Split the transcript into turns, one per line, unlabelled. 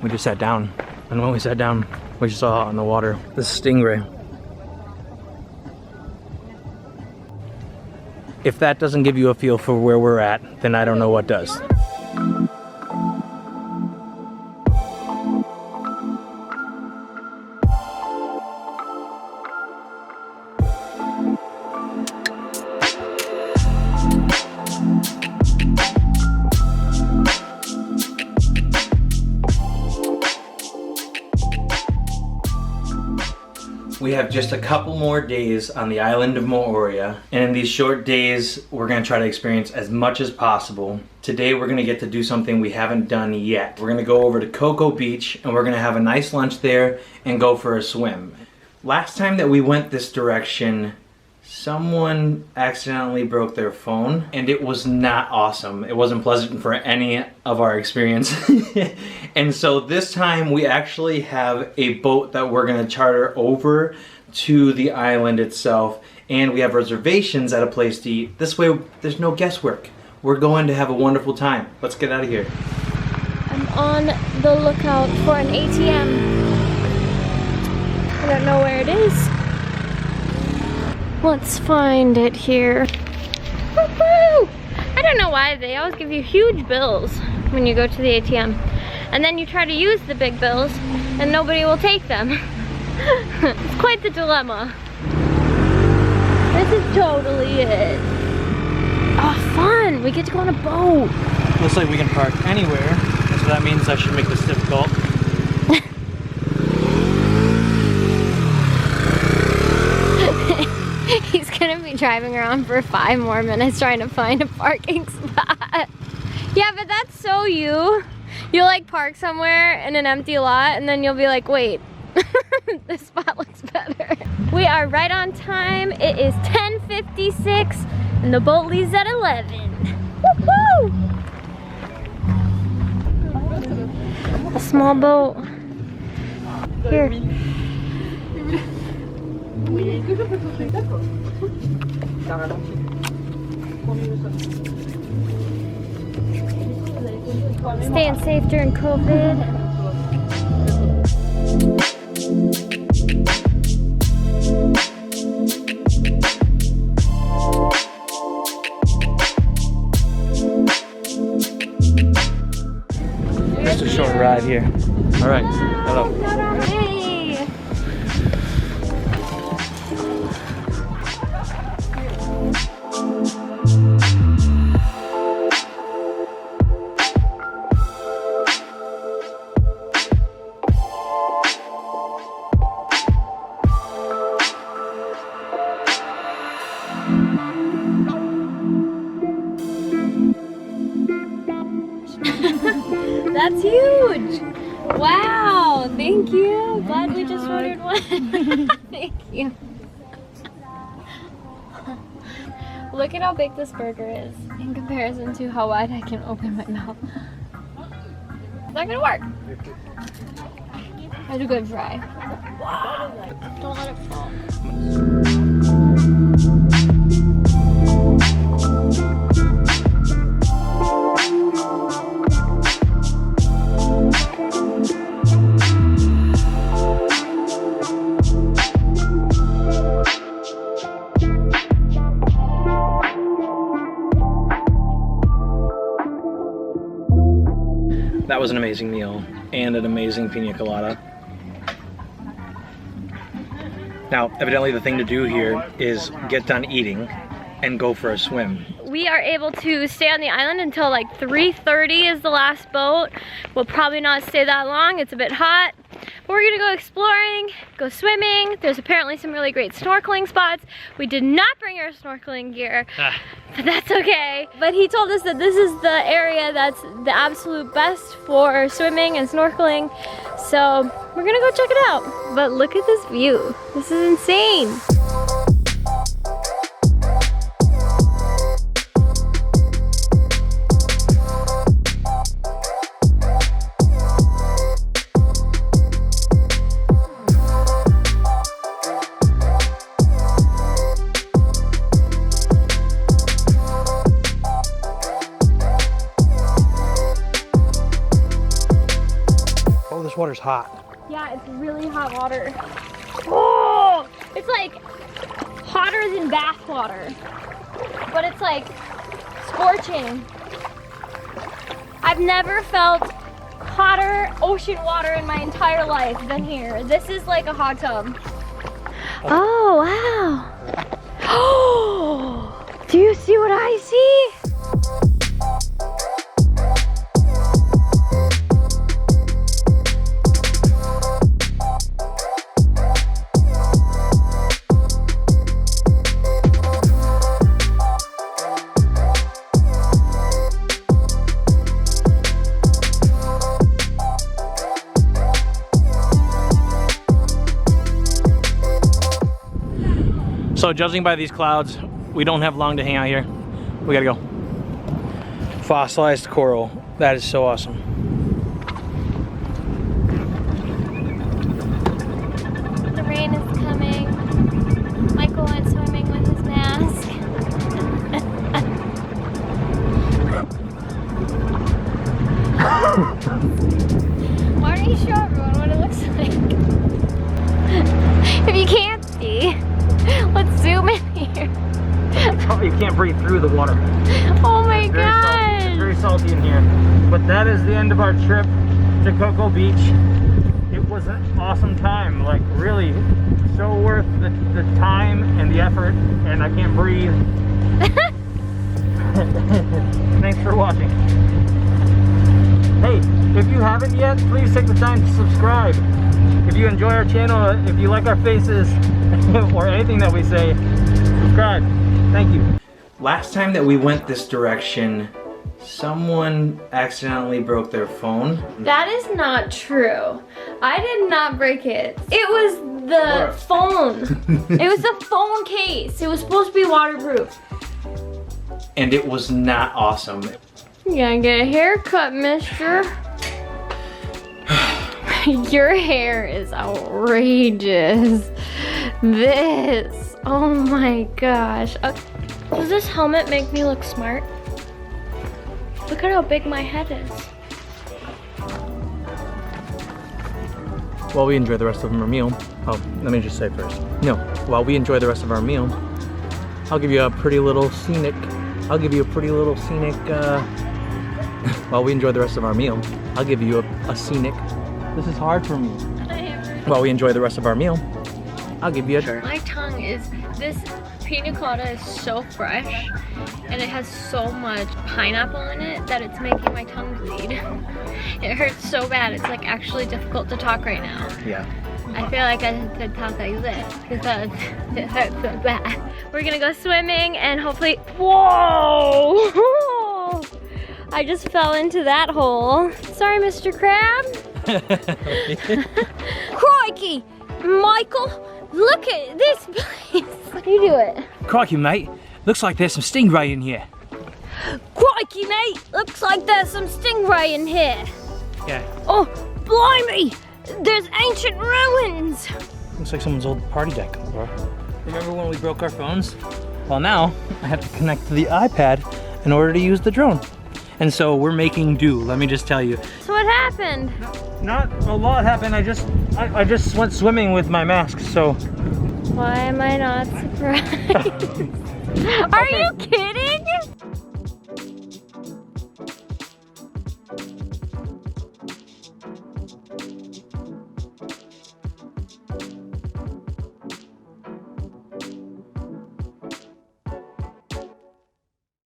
We just sat down, and when we sat down, we just saw on the water the stingray. If that doesn't give you a feel for where we're at, then I don't know what does. We have just a couple more days on the island of Moorea, and in these short days we're going to try to experience as much as possible. Today we're going to get to do something we haven't done yet. We're going to go over to Coco Beach and we're going to have a nice lunch there and go for a swim. Last time that we went this direction, someone accidentally broke their phone and it was not awesome. It wasn't pleasant for any of our experience. And so this time we actually have a boat that we're gonna charter over to the island itself, and we have reservations at a place to eat. This way there's no guesswork. We're going to have a wonderful time. Let's get out of here.
I'm on the lookout for an ATM. I don't know where it is. Let's find it here. Woohoo! I don't know why they always give you huge bills when you go to the ATM. And then you try to use the big bills and nobody will take them. It's quite the dilemma. This is totally it. Oh, fun! We get to go on a boat.
Looks like we can park anywhere, so that means I should make this difficult.
He's gonna be driving around for 5 more minutes trying to find a parking spot. Yeah, but that's so you. You'll like park somewhere in an empty lot and then you'll be like, wait, this spot looks better. We are right on time. It is 10:56 and the boat leaves at 11. Woohoo! A small boat. Here. Staying safe during COVID.
Just a short ride here. All right, hello.
Hey. That's huge! Wow, thank you. Glad we just ordered one. Thank you. Look at how big this burger is in comparison to how wide I can open my mouth. It's not gonna work. That's a good try. Wow. Don't let it fall.
That was an amazing meal and an amazing pina colada. Now, evidently the thing to do here is get done eating and go for a swim.
We are able to stay on the island until like 3:30 is the last boat. We'll probably not stay that long, it's a bit hot. But we're gonna go exploring, go swimming. There's apparently some really great snorkeling spots. We did not bring our snorkeling gear, but that's okay. But he told us that this is the area that's the absolute best for swimming and snorkeling. So we're gonna go check it out. But look at this view. This is insane.
Oh, this water's hot.
Yeah, it's really hot water. Oh, it's like hotter than bath water, but it's like scorching. I've never felt hotter ocean water in my entire life than here. This is like a hot tub. Oh, wow. Oh, do you see what I see?
So judging by these clouds, we don't have long to hang out here. We gotta go. Fossilized coral. That is so awesome.
The rain is coming. Michael went swimming with his mask. Why don't you show everyone what it looks like? If you can't see, let's zoom in here.
Oh, you can't breathe through the water.
Oh my god!
It's very salty in here. But that is the end of our trip to Coco Beach. It was an awesome time. Like really, so worth the time and the effort. And I can't breathe. Thanks for watching. Hey, if you haven't yet, please take the time to subscribe. If you enjoy our channel, if you like our faces, or anything that we say, subscribe. Thank you. Last time that we went this direction, someone accidentally broke their phone.
That is not true. I did not break it. It was the phone. It was the phone case. It was supposed to be waterproof.
And it was not awesome.
You gotta get a haircut, mister. Your hair is outrageous. This, oh my gosh. Does this helmet make me look smart? Look at how big my head is.
While we enjoy the rest of our meal, oh, let me just say first. No, while we enjoy the rest of our meal, I'll give you a pretty little scenic, while we enjoy the rest of our meal, I'll give you a scenic. This is hard for me. While we enjoy the rest of our meal, I'll give you a...
My tongue is, this pina colada is so fresh and it has so much pineapple in it that it's making my tongue bleed. It hurts so bad, it's like actually difficult to talk right now.
Yeah.
I feel like I could talk like this because it hurts so bad. We're gonna go swimming and hopefully, whoa! I just fell into that hole. Sorry, Mr. Crab. Crikey! Michael, look at this place. You do it.
Crikey, mate. Looks like there's some stingray in here.
Crikey, mate. Looks like there's some stingray in here.
Yeah.
Oh, blimey. There's ancient ruins.
Looks like someone's old party deck, bro. Remember when we broke our phones? Well, now I have to connect to the iPad in order to use the drone. And so we're making do, let me just tell you.
So what happened?
Not a lot happened. I just went swimming with my mask, so.
Why am I not surprised? Are you kidding?